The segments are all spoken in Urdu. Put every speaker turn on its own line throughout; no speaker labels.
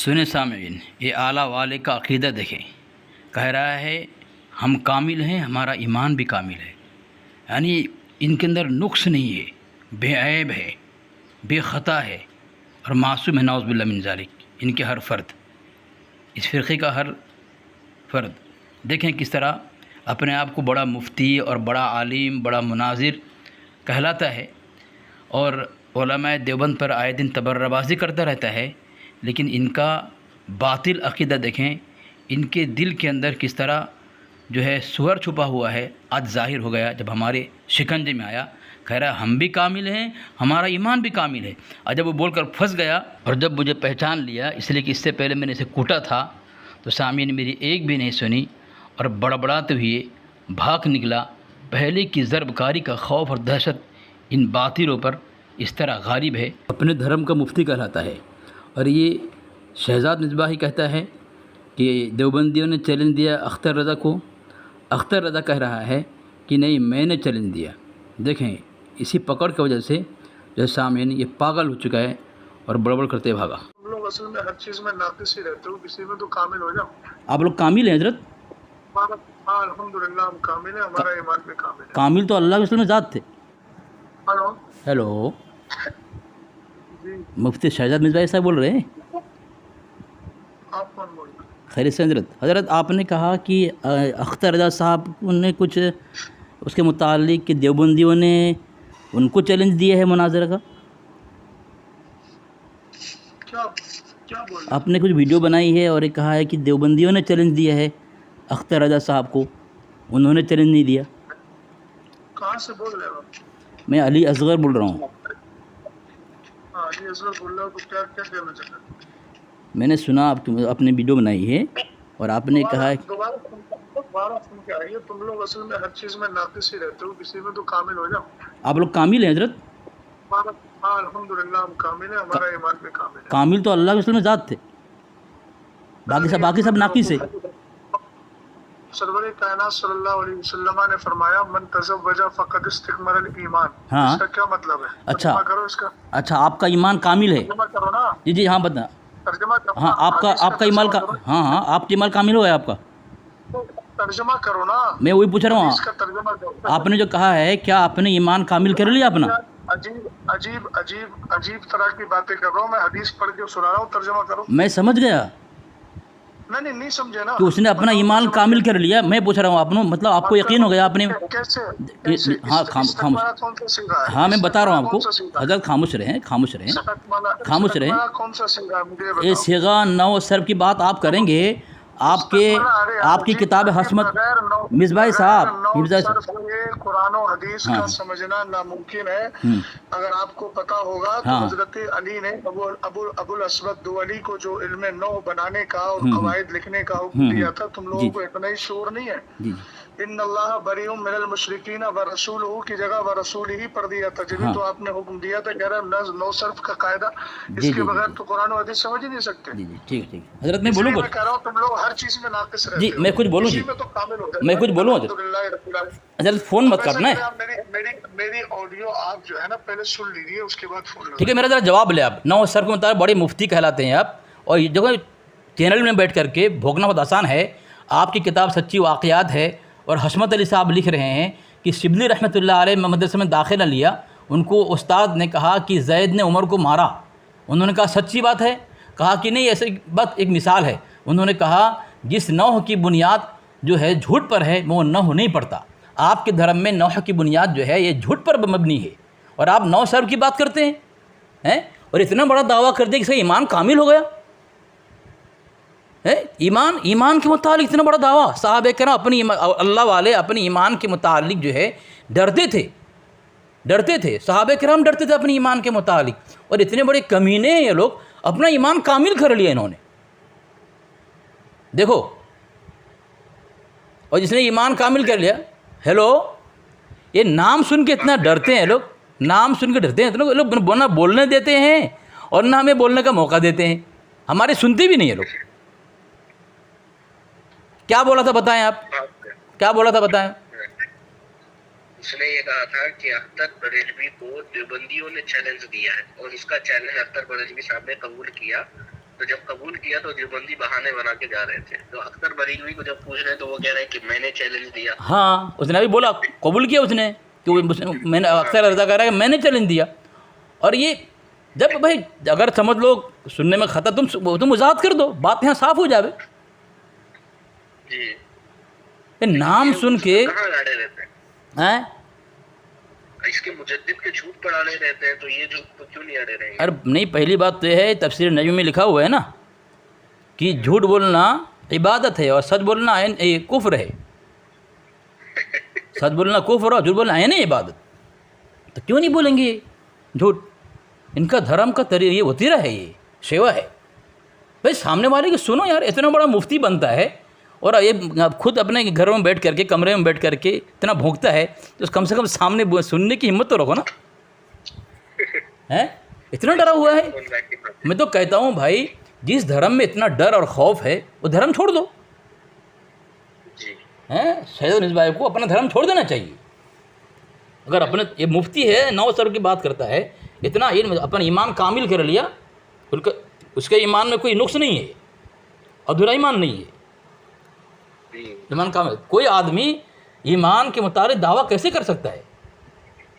سنیں سامعین، یہ اعلیٰ والے کا عقیدہ دیکھیں، کہہ رہا ہے ہم کامل ہیں، ہمارا ایمان بھی کامل ہے، یعنی ان کے اندر نقص نہیں ہے، بے عیب ہے، بے خطا ہے اور معصوم ہے، نعوذ باللہ من ذالک۔ ان کے ہر فرد، اس فرقے کا ہر فرد دیکھیں کس طرح اپنے آپ کو بڑا مفتی اور بڑا عالم، بڑا مناظر کہلاتا ہے، اور علماء دیوبند پر آئے دن تبرہ بازی کرتا رہتا ہے، لیکن ان کا باطل عقیدہ دیکھیں، ان کے دل کے اندر کس طرح جو ہے سور چھپا ہوا ہے، آج ظاہر ہو گیا جب ہمارے شکنجے میں آیا۔ کہہ رہا ہے ہم بھی کامل ہیں، ہمارا ایمان بھی کامل ہے، اور جب وہ بول کر پھنس گیا اور جب مجھے پہچان لیا، اس لیے کہ اس سے پہلے میں نے اسے کوٹا تھا، تو سامعین میری ایک بھی نہیں سنی اور بڑبڑاتے ہوئے بھاگ نکلا۔ پہلے کی ضرب کاری کا خوف اور دہشت ان باطلوں پر اس طرح غالب ہے، اپنے دھرم کا مفتی کہلاتا ہے۔ اور یہ شہزاد مصباحی کہتا ہے کہ دیوبندیوں نے چیلنج دیا اختر رضا کو، اختر رضا کہہ رہا ہے کہ نہیں میں نے چیلنج دیا۔ دیکھیں اسی پکڑ کی وجہ سے جو سامعین یہ پاگل ہو چکا ہے اور بڑبڑ کرتے بھاگا۔
تم لوگ اصل میں ہر چیز میں ناقص ہی رہتے ہو، کسی میں تو کامل ہو جاؤ۔
آپ لوگ کامل ہیں حضرت؟
ہاں الحمدللہ ہم کامل ہیں، ہمارا ایمان بھی کامل ہے۔
کامل تو اللہ کے اصل میں ذات تھے۔
ہلو
ہیلو،
جی،
مفتی شہزاد مصباحی صاحب بول رہے ہیں؟
آپ کون بول رہے ہیں؟
خیریت سے حضرت آپ نے کہا کہ اختر رضا صاحب نے کچھ اس کے متعلق کہ دیوبندیوں نے ان کو چیلنج دیا ہے مناظرہ کا؟
کیا بول رہے ہیں؟
آپ نے کچھ ویڈیو بنائی ہے اور یہ کہا ہے کہ دیوبندیوں نے چیلنج دیا ہے اختر رضا صاحب کو، انہوں نے چیلنج نہیں دیا۔
کہاں سے بول رہے ہو؟
میں علی اصغر بول رہا ہوں۔
ہاں علی اصغر بول رہا ہو، تو کیا کہنا چاہتے ہیں؟
میں نے سنا آپ نے ویڈیو بنائی ہے اور آپ نے کہا ہے
دوبارہ سن کے آئیے، تم لوگ اصل میں ہر چیز میں ناقص ہی رہتے ہو، کسی میں تو کامل ہو جاؤ۔
آپ لوگ کامل ہیں حضرت؟
ہاں الحمدللہ ہم کامل ہیں، ہمارا ایمان بھی کامل ہے۔
کامل تو اللہ کے اصل میں ذات تھے، باقی سب ناقص ہے۔
سرور کائنات صلی اللہ علیہ وسلم نے فرمایا من تزوج فقد استکمل الایمان۔
ہاں
اس کا کیا مطلب ہے؟
اچھا
ترجمہ کرو اس کا۔
اچھا، آپ کا ایمان کامل ہے؟
ترجمہ کرو نا،
جی ہاں بتا۔
ترجمہ کرو
ہاں
نا،
آپ کا ایمان ہاں آپ کا ایمان کامل ہوا ہے آپ کا؟
ترجمہ کرو نا،
میں وہی پوچھ رہا ہوں،
اس کا ترجمہ کرو۔
آپ نے جو کہا ہے کیا آپ نے ایمان کامل کر لیا اپنا؟
عجیب طرح کی باتیں کر رہا ہوں میں، حدیث پڑھ کے سنا رہا ہوں، ترجمہ کرو۔
میں سمجھ گیا
نہیں سمجھے نا
کہ اس نے اپنا ایمان کامل کر لیا، میں پوچھ رہا ہوں آپ نے مطلب آپ کو یقین ہو گیا آپ نے؟ ہاں خاموش، ہاں میں بتا رہا ہوں آپ کو حضرت، خاموش رہیں خاموش رہیں۔
کون سا سنگا ہے مجھے
یہ
بتاؤ۔
صیغہ نو صرف کی بات آپ کریں گے، آپ کی کتاب حسمت مصباحی صاحب،
قرآن و حدیث کا سمجھنا ناممکن ہے۔ اگر آپ کو پتا ہوگا تو حضرت علی نے ابو الاسود دولی کو جو علم نو بنانے کا اور قواعد لکھنے کا حکم دیا تھا، تم لوگوں کو اتنا ہی شعور نہیں ہے؟ ان اللہ بریء من المشرکین ورسولہ کی جگہ ورسولہ پڑھ دیا تھا، جبھی تو آپ نے حکم دیا تھا۔ کہہ رہا نو صرف کا قاعدہ، اس کے بغیر تو قرآن و حدیث سمجھ ہی نہیں سکتے۔
جی ٹھیک حضرت، میں بولوں
میں کہہ رہا ہوں تم لوگ ہر چیز میں ناقص رہتے
جی،
ہو،
میں کچھ بولوں
اسی
جی،
میں تو کامل ہو جاتے
میں کچھ بولوں حضرت، فون مت کرنا ہے۔
میری آڈیو آپ جو ہے نا پہلے سن لیجیے، اس کے بعد فون
ٹھیک ہے، میرا ذرا جواب لے آپ۔ نو صرف کے مطابق بڑے مفتی کہلاتے ہیں آپ، اور یہ جگہ چینل میں بیٹھ کر کے بھوکنا بہت آسان ہے۔ آپ کی کتاب سچی واقعات ہے، اور حشمت علی صاحب لکھ رہے ہیں کہ شبلی رحمۃ اللہ علیہ مدرسے میں داخلہ لیا، ان کو استاد نے کہا کہ زید نے عمر کو مارا، انہوں نے کہا سچی بات ہے؟ کہا کہ نہیں، ایسی بات ایک مثال ہے۔ انہوں نے کہا جس نوح کی بنیاد جو ہے جھوٹ پر ہے وہ نوح نہیں پڑتا، آپ کے دھرم میں نوح کی بنیاد جو ہے یہ جھوٹ پر مبنی ہے، اور آپ نو صرف کی بات کرتے ہیں اور اتنا بڑا دعویٰ کرتے ہیں کہ ایمان کامل ہو گیا ہے۔ ایمان کے متعلق اتنا بڑا دعویٰ، صحابہ کرام اپنی اللہ والے اپنے ایمان کے متعلق جو ہے ڈرتے تھے، صحابہ کرام ڈرتے تھے اپنے ایمان کے متعلق، اور اتنے بڑے کمینے ہیں یہ لوگ، اپنا ایمان کامل کر لیا انہوں نے۔ دیکھو، اور جس نے ایمان کامل کر لیا، ہیلو، یہ نام سن کے اتنا ڈرتے ہیں لوگ، نام سن کے ڈرتے ہیں لوگ، نہ بولنے دیتے ہیں اور نہ ہمیں بولنے کا موقع دیتے ہیں، ہمارے سنتے بھی نہیں ہیں لوگ۔ کیا بولا تھا بتائیں آپ، کیا بولا تھا بتائیں؟
اس نے یہ کہا تھا کہ اختر بریلوی کو دیوبندیوں نے چیلنج دیا ہے، اور اس کا چیلنج اختر بریلوی صاحب نے قبول کیا،
تو جب قبول کیا تو دیوبندی بہانے بنا کے جا رہے تھے. تو اختر بریلوی کو جب پوچھ رہے تو وہ کہہ رہے کہ میں نے چیلنج دیا.
ہاں اس نے ابھی بولا قبول کیا اس نے کہ میں نے اکثر رضا کہہ رہا ہے کہ میں نے چیلنج دیا. اور یہ جب بھائی اگر سمجھ لو سننے میں خطا تم وضاحت کر دو, بات یہاں صاف ہو جاوے.
جی
نام سن کے
کہاں اڑے رہتے ہیں, اس کے مجدد کے جھوٹ پر اڑے رہتے ہیں, تو یہ جھوٹ تو کیوں نہیں اڑے رہیں گے؟
ارے نہیں, پہلی بات تو یہ ہے تفسیر نجم میں لکھا ہوا ہے نا کہ جھوٹ بولنا عبادت ہے اور سچ بولنا کفر ہے. سچ بولنا کفر اور جھوٹ بولنا ہے نہیں عبادت, تو کیوں نہیں بولیں گے جھوٹ؟ ان کا دھرم کا طریقہ یہ وتیرہ ہے, یہ سیوا ہے. بھائی سامنے والے کی سنو یار, اتنا بڑا مفتی بنتا ہے اور یہ خود اپنے گھروں میں بیٹھ کر کے کمرے میں بیٹھ کر کے اتنا بھونکتا ہے, تو کم سے کم سامنے سننے کی ہمت تو رکھو نا. اتنا ڈرا ہوا ہے. میں تو کہتا ہوں بھائی جس دھرم میں اتنا ڈر اور خوف ہے وہ دھرم چھوڑ دو. سید نسبائی کو اپنا دھرم چھوڑ دینا چاہیے. اگر اپنے یہ مفتی ہے 9 سر کی بات کرتا ہے, اتنا اپنا ایمان کامل کر لیا, اس کے ایمان میں کوئی نقص نہیں ہے, ادھورا ایمان نہیں ہے. ایمان کامل. کوئی آدمی ایمان کے متعلق دعویٰ کیسے کر سکتا ہے؟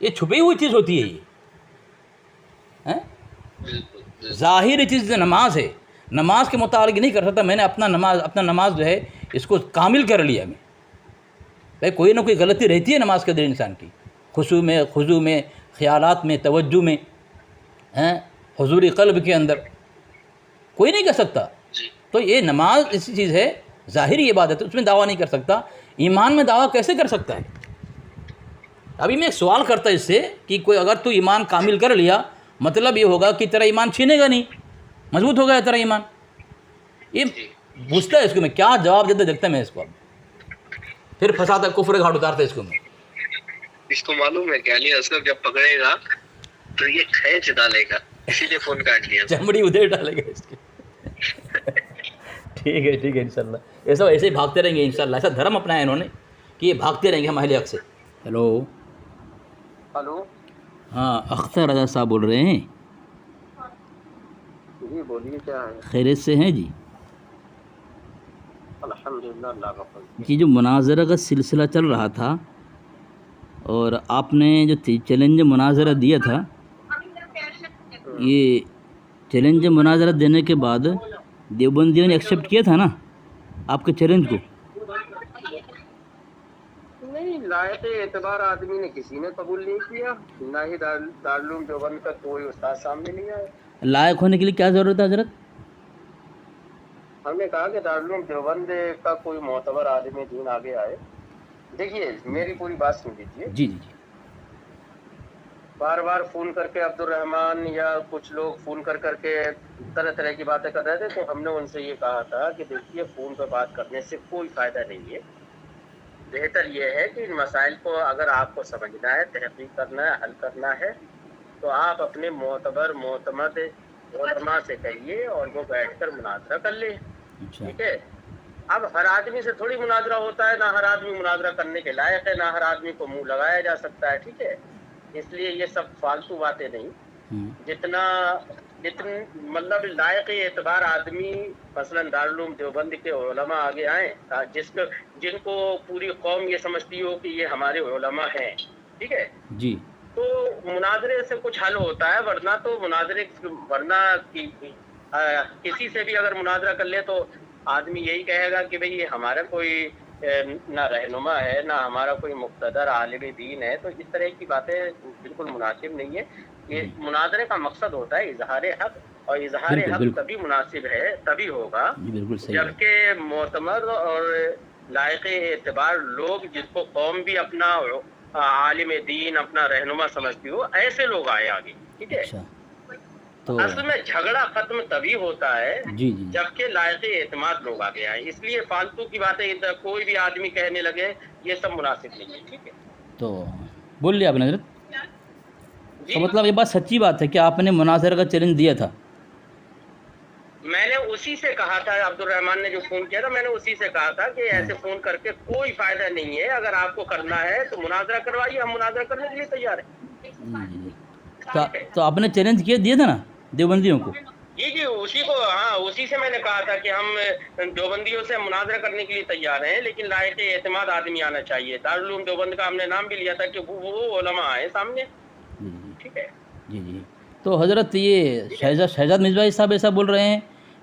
یہ چھپی ہوئی چیز ہوتی ہے. یہ ظاہری چیز نماز ہے, نماز کے متعلق نہیں کر سکتا میں نے اپنا نماز جو ہے اس کو کامل کر لیا. میں بھائی کوئی نہ کوئی غلطی رہتی ہے نماز کے اندر انسان کی, خضوع میں خیالات میں, توجہ میں, حضور قلب کے اندر, کوئی نہیں کر سکتا. تو یہ نماز ایسی چیز ہے ظاہری عبادت, اس میں دعویٰ نہیں کر سکتا. ایمان میں دعویٰ کیسے کر سکتا ہے؟ ابھی میں ایک سوال کرتا اس سے کہ کوئی اگر تو ایمان کامل کر لیا, مطلب یہ ہوگا کہ تیرا ایمان چھینے گا نہیں, مضبوط ہو گیا تیرا ایمان. یہ پوچھتا ہے اس کو, میں کیا جواب دیتا دیکھتا میں اس کو. پھر پھنساتا کفر گھاٹ اتارتا اس کو. میں
اس کو معلوم ہے کہ علی اصغر جب پکڑے گا تو یہ کھینچ ڈالے گا, اسی لیے فون کاٹ لیا,
چمڑی ادھر ڈالے گا اس کی. ٹھیک ہے انشاءاللہ ایسا ایسے ہی بھاگتے رہیں گے انشاءاللہ. ایسا دھرم اپنایا انہوں نے کہ یہ بھاگتے رہیں گے ہم اہل حق سے. ہیلو ہاں, اختر رضا صاحب بول رہے ہیں.
جی بولیے, کیا ہے؟
خیریت سے ہیں جی؟
الحمدللہ, اللہ کا فضل.
جی جو مناظرہ کا سلسلہ چل رہا تھا اور آپ نے جو چیلنج مناظرہ دیا تھا, یہ چیلنج مناظرہ دینے کے بعد دیوبندیوں نے ایکسیپٹ کیا تھا نا آپ کے چیلنج کو؟
نہیں, لائق اعتبار آدمی نے کسی نے قبول نہیں کیا, نہ ہی دارالعلوم دیوبند کا کوئی استاد سامنے نہیں آیا.
لائق ہونے کے لیے کیا ضرورت ہے حضرت؟
ہم نے کہا کہ دارالعلوم دیوبند کا کوئی معتبر عالم دین آگے آئے. دیکھیے میری پوری بات سن لیجیے.
جی.
بار بار فون کر کے عبد الرحمان یا کچھ لوگ فون کر کے طرح طرح کی باتیں کر رہے تھے, تو ہم نے ان سے یہ کہا تھا کہ دیکھیے فون پہ بات کرنے سے کوئی فائدہ نہیں ہے. بہتر یہ ہے کہ ان مسائل کو اگر آپ کو سمجھنا ہے, تحقیق کرنا ہے, حل کرنا ہے, تو آپ اپنے معتمد علماء سے کہیے اور وہ بیٹھ کر مناظرہ کر لیں. ٹھیک ہے. اب ہر آدمی سے تھوڑی مناظرہ ہوتا ہے, نہ ہر آدمی مناظرہ کرنے کے لائق ہے, نہ ہر آدمی کو منہ لگایا جا سکتا ہے. ٹھیک ہے. اس لیے یہ سب فالتو باتیں نہیں, جتنا مطلب لائق اعتبار آدمی مثلا دارالعلوم دیوبند کے علماء آگے آئیں, جن کو پوری قوم یہ سمجھتی ہو کہ یہ ہمارے علماء ہیں. ٹھیک ہے
جی.
تو مناظرے سے کچھ حل ہوتا ہے, ورنہ کسی سے بھی اگر مناظرہ کر لے تو آدمی یہی کہے گا کہ بھئی یہ ہمارا کوئی نہ رہنما ہے, نہ ہمارا کوئی مقتدر عالم دین ہے. تو اس طرح کی باتیں بالکل مناسب نہیں ہے. یہ مناظرے کا مقصد ہوتا ہے اظہار حق, اور اظہار حق تبھی مناسب ہے, تبھی ہوگا جبکہ معتمد اور لائق اعتبار لوگ جس کو قوم بھی اپنا عالم دین, اپنا رہنما سمجھتی ہو, ایسے لوگ آئے آگے. ٹھیک ہے. اصل میں جھگڑا ختم تبھی ہوتا ہے جبکہ لائق اعتماد لوگ آگے آئے. اس لیے فالتو کی باتیں کوئی بھی آدمی کہنے لگے یہ سب مناسب نہیں ہے. ٹھیک ہے.
تو بول لیا آپ نے حضرت, تو مطلب یہ بات سچی بات ہے کہ آپ نے مناظرہ کا چیلنج دیا تھا؟
میں نے اسی سے کہا تھا, عبد الرحمان نے جو فون کیا تھا, میں نے اسی سے کہا تھا کہ ایسے فون کر کے کوئی فائدہ نہیں ہے. اگر آپ کو کرنا ہے تو مناظرہ کروائیے, ہم مناظرہ کرنے کے لیے تیار ہیں.
تو آپ نے چیلنج دیا تھا نا دیوبندیوں کو,
جی اسی کو، ہاں اسی سے میں نے کہا تھا کہ ہم دیوبندیوں سے مناظرہ کرنے کے لیے تیار ہیں، لیکن لائق اعتماد آدمی آنا چاہیے۔ دارالعلوم دیوبند کا ہم نے نام بھی لیا تھا کہ وہ علماء آئے سامنے،
جی جی
ٹھیک ہے۔
جی جی تو حضرت یہ شہزاد مصباحی صاحب ایسا بول رہے ہیں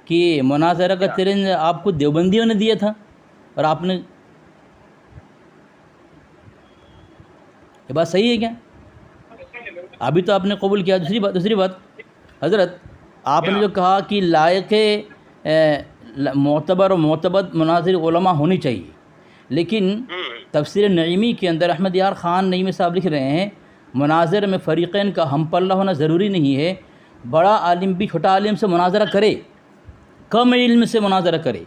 کہ مناظرہ کا چیلنج آپ کو دیوبندیوں نے دیا تھا اور آپ نے، یہ بات صحیح ہے کیا؟ ابھی تو آپ نے قبول کیا۔ دوسری بات حضرت، آپ نے جو کہا کہ لائق معتبر و معتبد مناظر علماء ہونی چاہیے، لیکن تفسیر نعیمی کے اندر احمد یار خان نعیمی صاحب لکھ رہے ہیں مناظر میں فریقین کا ہم پلہ ہونا ضروری نہیں ہے، بڑا عالم بھی چھوٹا عالم سے مناظرہ کرے، کم علم سے مناظرہ کرے،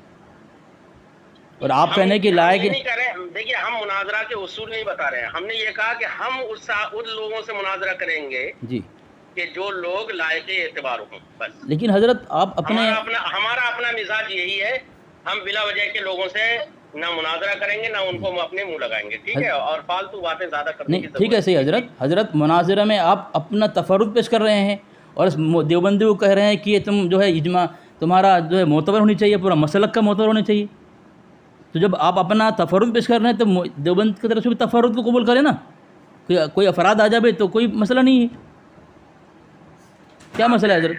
اور آپ کہنے کہ لائق
نہیں کر رہے۔ دیکھیے ہم مناظرہ کے اصول نہیں بتا رہے ہیں، ہم نے یہ کہا کہ ہم ان لوگوں سے مناظرہ کریں گے
جی
کہ جو لوگ لائق اعتبار ہوں، بس۔
لیکن حضرت آپ اپنے
ہمارا اپنا مزاج یہی ہے، ہم بلا وجہ کے لوگوں سے نہ مناظرہ کریں گے، نہ ان کو ہم اپنے منہ لگائیں گے، ٹھیک ہے، اور فالتو باتیں زیادہ کرنے کی
نہیں، ٹھیک ہے صحیح حضرت مناظرہ میں آپ اپنا تفرد پیش کر رہے ہیں اور دیوبندی کو کہہ رہے ہیں کہ تم جو ہے اجماع تمہارا جو ہے معتبر ہونی چاہیے، پورا مسلک کا معتبر ہونا چاہیے۔ تو جب آپ اپنا تفرد پیش کر رہے ہیں تو دیوبند کی طرف سے بھی تفرد کو قبول کریں نا، کوئی افراد آ جائے تو کوئی مسئلہ نہیں ہے، کیا مسئلہ ہے حضرت؟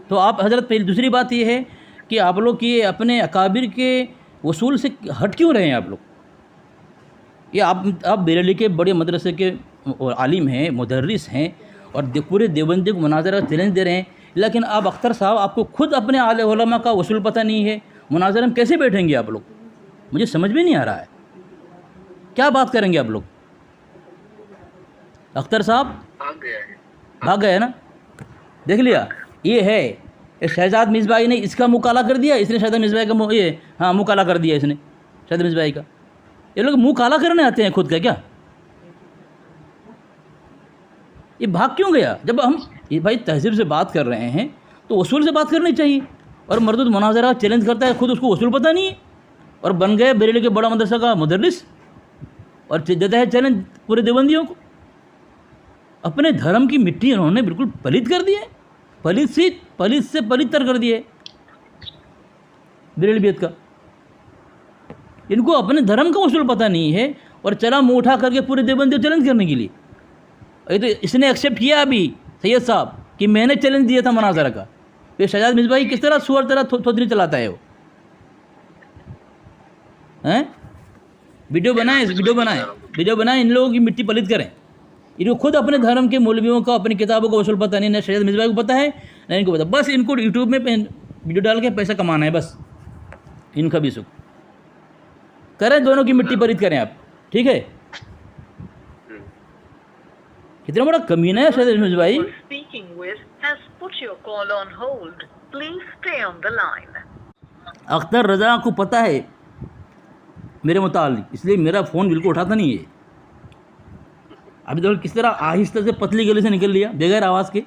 تو آپ حضرت پہلی دوسری بات یہ ہے کہ آپ لوگ یہ اپنے اکابر کے اصول سے ہٹ کیوں رہے ہیں؟ آپ لوگ یہ آپ بریلی کے بڑے مدرسے کے عالم ہیں، مدرس ہیں، اور پورے دیوبندی کو مناظرہ کا چیلنج دے رہے ہیں، لیکن آپ اختر صاحب آپ کو خود اپنے علماء کا اصول پتہ نہیں ہے، مناظرہ میں کیسے بیٹھیں گے آپ لوگ؟ مجھے سمجھ میں نہیں آ رہا ہے کیا بات کریں گے آپ لوگ؟ اختر صاحب بھاگ گئے نا، دیکھ لیا یہ ہے شہزاد مصباحی نے اس کا منہ کالا کر دیا، اس نے شہزاد مصباحی کا یہ منہ کالا کر دیا، اس نے شہزاد مصباحی کا۔ یہ لوگ منہ کالا کرنے آتے ہیں خود کا کیا؟ یہ بھاگ کیوں گیا؟ جب ہم یہ بھائی تہذیب سے بات کر رہے ہیں تو اصول سے بات کرنی چاہیے، اور مردود مناظرہ چیلنج کرتا ہے، خود اس کو اصول پتہ نہیں ہے، اور بن گئے بریلی کے بڑا مدرسہ کا مدرس، اور دیتا ہے چیلنج پورے دیوبندیوں کو۔ اپنے دھرم کی مٹی انہوں نے بالکل پلید کر دی ہے، پلید سے پلید تر کر دیے بریلویت کا۔ ان کو اپنے دھرم کا اصول پتہ نہیں ہے، اور چلا منہ اٹھا کر کے پورے دیوبندی کو چیلنج کرنے کے لیے۔ یہ تو اس نے ایکسیپٹ کیا ابھی سید صاحب کہ میں نے چیلنج دیا تھا مناظرہ کا، پھر شہزاد مصباحی کس طرح سور طرح تھوتری چلاتا ہے وہ، ویڈیو بنائیں ان لوگوں کی مٹی پلید کریں۔ ان کو خود اپنے دھرم کے مولویوں کا اپنی کتابوں کا اصول پتہ نہیں، نہ شہزاد مصباحی کو پتہ ہے نہ ان کو پتہ، بس ان کو یوٹیوب میں ویڈیو ڈال کے پیسہ کمانا ہے، بس ان کا بھی سکھ کریں، دونوں کی مٹی پلید کریں آپ، ٹھیک ہے؟ کتنا بڑا کمینہ ہے شہزاد مصباحی۔ اختر رضا کو پتہ ہے میرے متعلق، اس لیے میرا فون بالکل اٹھاتا نہیں ہے۔ ابھی تو کس طرح آہستہ سے پتلی گلی سے نکل لیا بغیر آواز کے۔